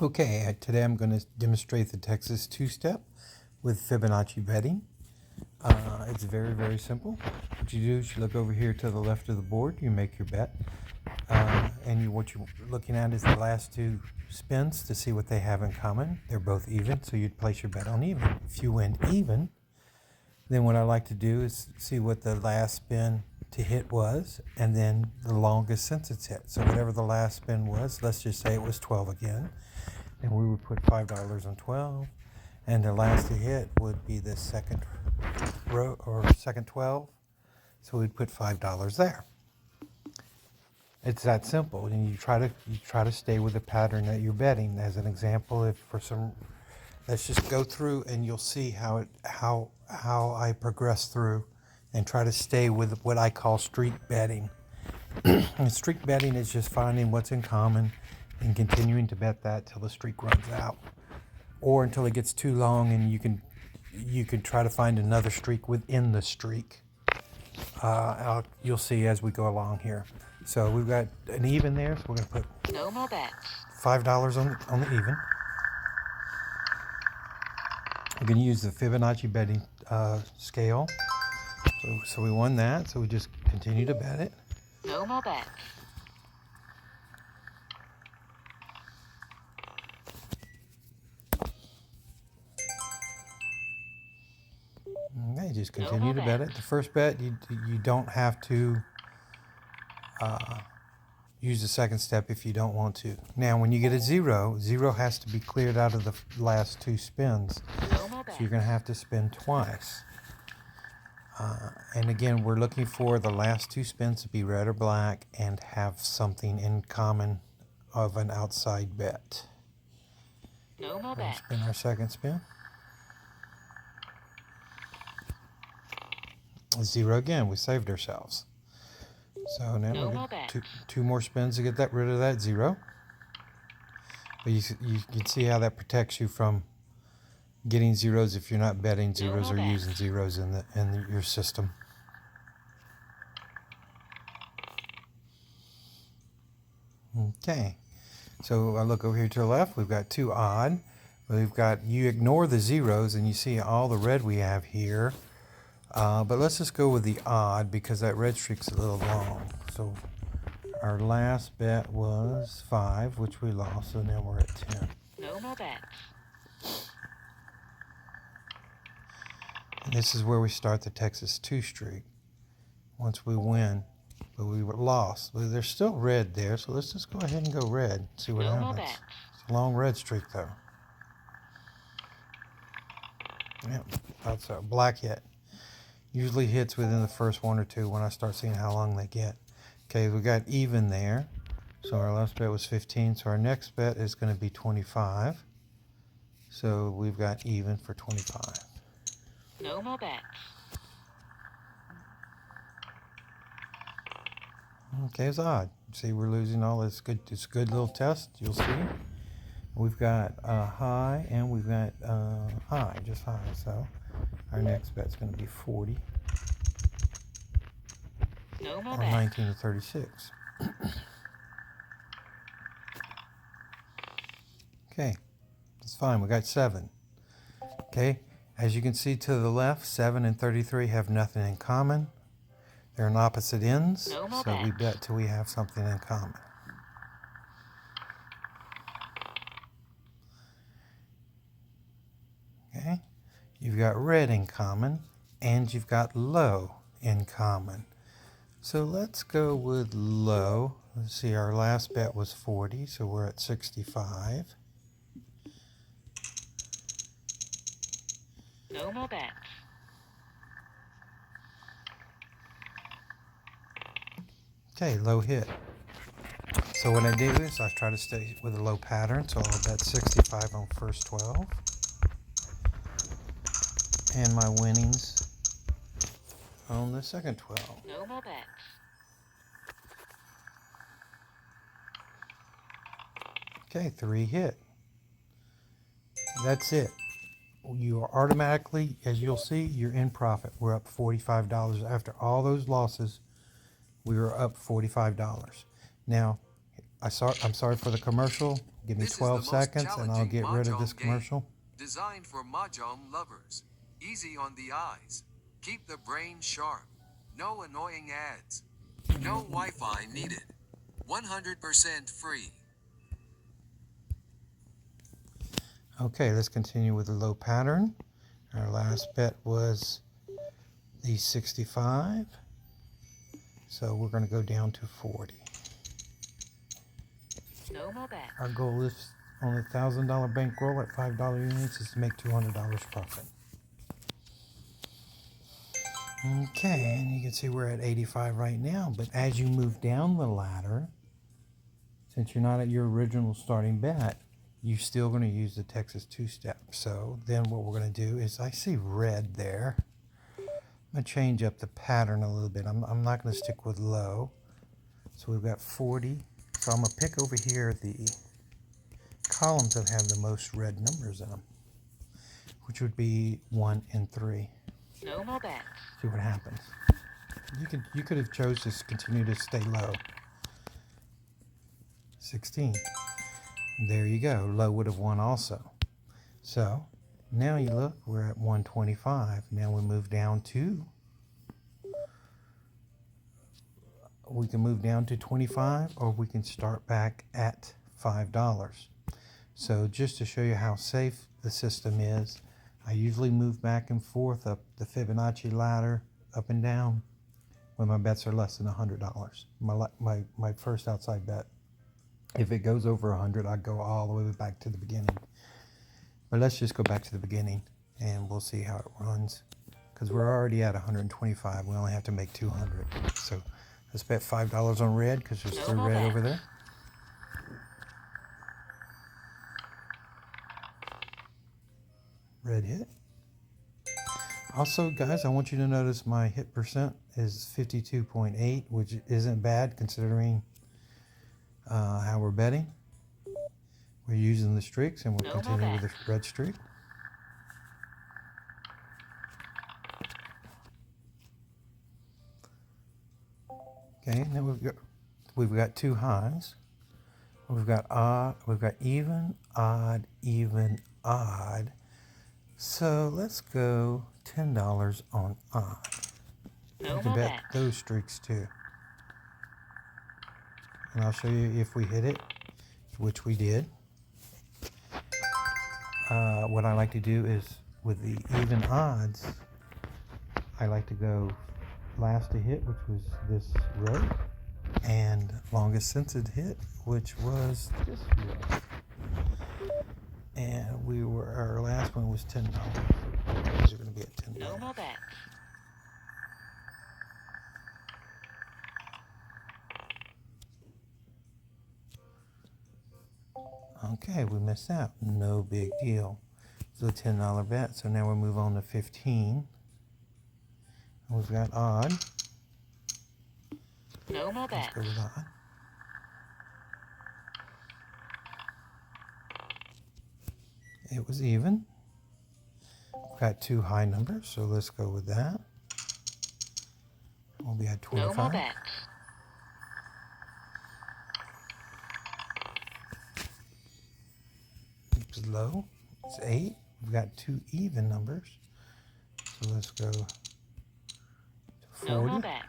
Okay, today I'm going to demonstrate the Texas two-step with Fibonacci betting. It's very, very simple. What you do is you look over here to the left of the board, you make your bet, and what you're looking at is the last two spins to see what they have in common. They're both even, so you'd place your bet on even. If you win even, then what I like to do is see what the last spin to hit was, and then the longest since it's hit. So whatever the last spin was, let's just say it was 12 again, and we would put $5 on 12, and the last to hit would be the second row or second 12, so we'd put $5 there. It's that simple, and you try to stay with the pattern that you're betting. As an example, if for some, let's just go through and you'll see how I progress through and try to stay with what I call streak betting. And streak betting is just finding what's in common and continuing to bet that till the streak runs out, or until it gets too long and you can try to find another streak within the streak. You'll see as we go along here. So we've got an even there, so we're going to put no more bets. $5 on the even. We're going to use the Fibonacci betting scale. So we won that, so we just continue to bet it. No more bets. Okay, just continue to bet it. The first bet, you don't have to use the second step if you don't want to. Now, when you get a zero has to be cleared out of the last two spins. No more bets. So you're going to have to spin twice. And again, we're looking for the last two spins to be red or black and have something in common of an outside bet. No more We'll bets. spin our second spin. Zero again. We saved ourselves. So now No we more get bets. two more spins to get rid of that zero. But you can see how that protects you from getting zeros if you're not betting zeros or using zeros in your system. Okay, so I look over here to the left. We've got two odd. You ignore the zeros and you see all the red we have here. But let's just go with the odd because that red streak's a little long. So our last bet was 5, which we lost, so now we're at 10. No more bets. And this is where we start the Texas 2 streak. Once we win, but we were lost. But there's still red there, so let's just go ahead and go red. See what No more happens. bets. It's a long red streak though. Yeah, that's a black hit. Usually hits within the first one or two when I start seeing how long they get. Okay, we got even there. So our last bet was 15. So our next bet is going to be 25. So we've got even for 25. No more bets. Okay, it's odd. See, we're losing all this good. It's a good little test. You'll see. We've got high and we've got high, just high. So our next bet's going to be 40. No more Or bets. 19 to 36. Okay, that's fine. We got 7. Okay, as you can see to the left, 7 and 33 have nothing in common. They're on opposite ends, No more so we bets. bet till we have something in common. Okay, you've got red in common, and you've got low in common. So let's go with low. Let's see, our last bet was 40, so we're at 65. No more bets. Okay, low hit. So what I do is I try to stay with a low pattern, so I'll bet 65 on first 12. And my winnings on the second 12. No more bets. Okay, 3 hit. That's it. You are automatically, as you'll see, you're in profit. We're up $45. After all those losses, we were up $45. Now, I'm sorry for the commercial. Give me This is the 12 most seconds and I'll challenging get rid of mahjong this game, commercial. designed for mahjong lovers. Easy on the eyes. Keep the brain sharp. No annoying ads. No Wi-Fi needed. 100% free. Okay, let's continue with the low pattern. Our last bet was the 65. So we're going to go down to 40. No more bets. Our goal is on a $1,000 bankroll at $5 units is to make $200 profit. Okay, and you can see we're at 85 right now, but as you move down the ladder, since you're not at your original starting bet, you're still going to use the Texas two-step. So then what we're going to do is, I see red there. I'm going to change up the pattern a little bit. I'm not going to stick with low. So we've got 40. So I'm going to pick over here the columns that have the most red numbers in them, which would be 1 and 3. No more bets. See what happens. You could have chose to continue to stay low. 16. There you go. Low would have won also. So now you look, we're at 125. Now we move down to, we can move down to 25, or we can start back at $5. So just to show you how safe the system is, I usually move back and forth up the Fibonacci ladder, up and down, when my bets are less than $100. My first outside bet. If it goes over 100, I go all the way back to the beginning. But let's just go back to the beginning, and we'll see how it runs. Because we're already at 125. We only have to make 200. So let's bet $5 on red, because there's still red over there. Red hit. Also, guys, I want you to notice my hit percent is 52.8, which isn't bad considering how we're betting. We're using the streaks, and we'll continue with the red streak. Okay, now we've got two highs. We've got odd, we've got even, odd, even, odd. So let's go $10 on odd. You can bet those streaks too. And I'll show you if we hit it, which we did. What I like to do is, with the even odds, I like to go last to hit, which was this row, and longest since it hit, which was this row. And our last one was $10. These are going to be at $10. No more bets. Okay, we missed out. No big deal. It's a $10 bet. So now we'll move on to 15. We've got odd. No more bets. Let's go with odd. It was even. We've got two high numbers, so let's go with that. We'll be at 25. No more bets. It's low. It's 8. We've got two even numbers. So let's go to 40. No more bets.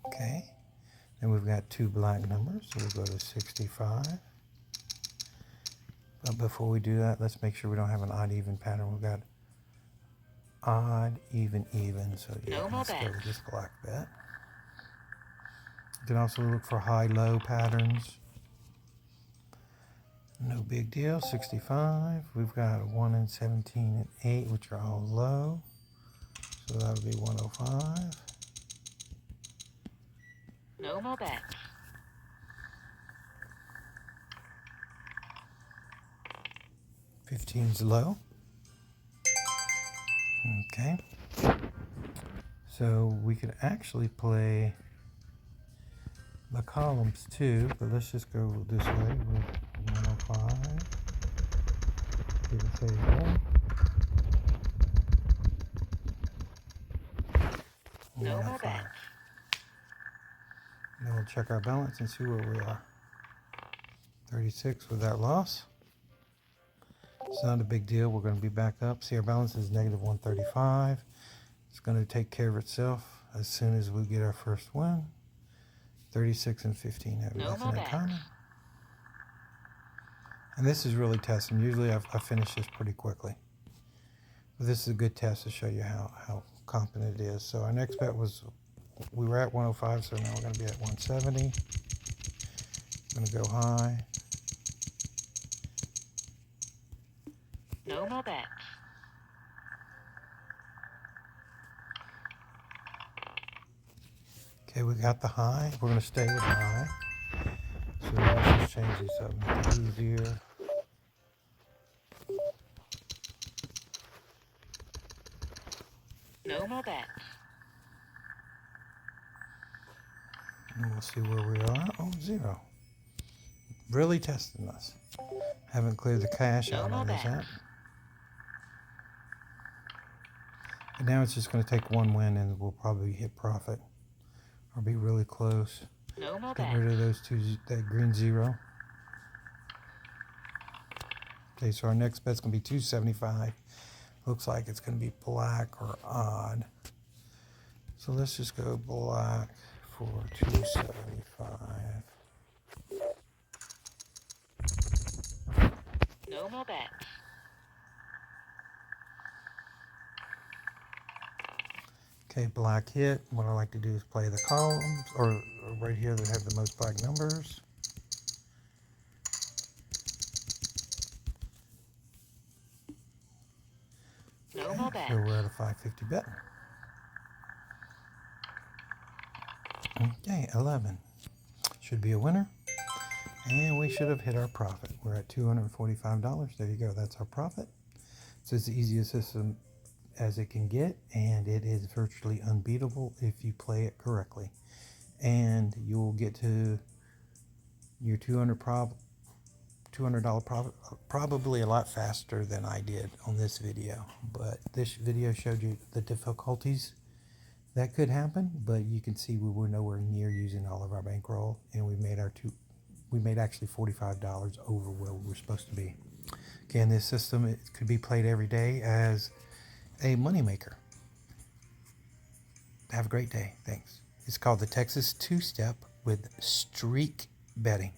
Okay. Then we've got two black numbers, so we'll go to 65. But before we do that, let's make sure we don't have an odd even pattern. We've got odd, even, even. So yeah, No more let's go bets. with this black bet. You can also look for high-low patterns. No big deal. 65. We've got 1 and 17 and 8, which are all low. So that'll be 105. No more bets. 15's low. Okay. So we could actually play the columns too, but let's just go this way with 105. Give it a No We're more at 5. bets. Then we'll check our balance and see where we are. 36 with that loss. It's not a big deal. We're going to be back up. See, our balance is negative 135. It's going to take care of itself as soon as we get our first win. 36 and 15 have No nothing more in bets. common. And this is really testing. Usually I finish this pretty quickly. But this is a good test to show you how competent it is. So our next bet was, we were at 105, so now we're going to be at 170. I'm going to go high. No more bets. Okay, we got the high. We're going to stay with high. So let's just change these up, make it easier. No more bets. And we'll see where we are. Oh, 0. Really testing us. Haven't cleared the cash No out more on this bets. app. But now it's just going to take one win and we'll probably hit profit. Or be really close. No more Get bets. rid of those two, that green 0. Okay, so our next bet's going to be 275. Looks like it's going to be black or odd. So let's just go black for 275. No more bets. Okay, black hit. What I like to do is play the columns, or right here that have the most black numbers. No more bets. So we're at a 550 bet. Okay, 11. Should be a winner. And we should have hit our profit. We're at $245. There you go. That's our profit. So it's the easiest system as it can get, and it is virtually unbeatable if you play it correctly. And you'll get to your $200 profit probably a lot faster than I did on this video. But this video showed you the difficulties that could happen, but you can see we were nowhere near using all of our bankroll, and we made actually $45 over where we were supposed to be. Again, this system, it could be played every day as a moneymaker. Have a great day. Thanks. It's called the Texas two-step with streak betting.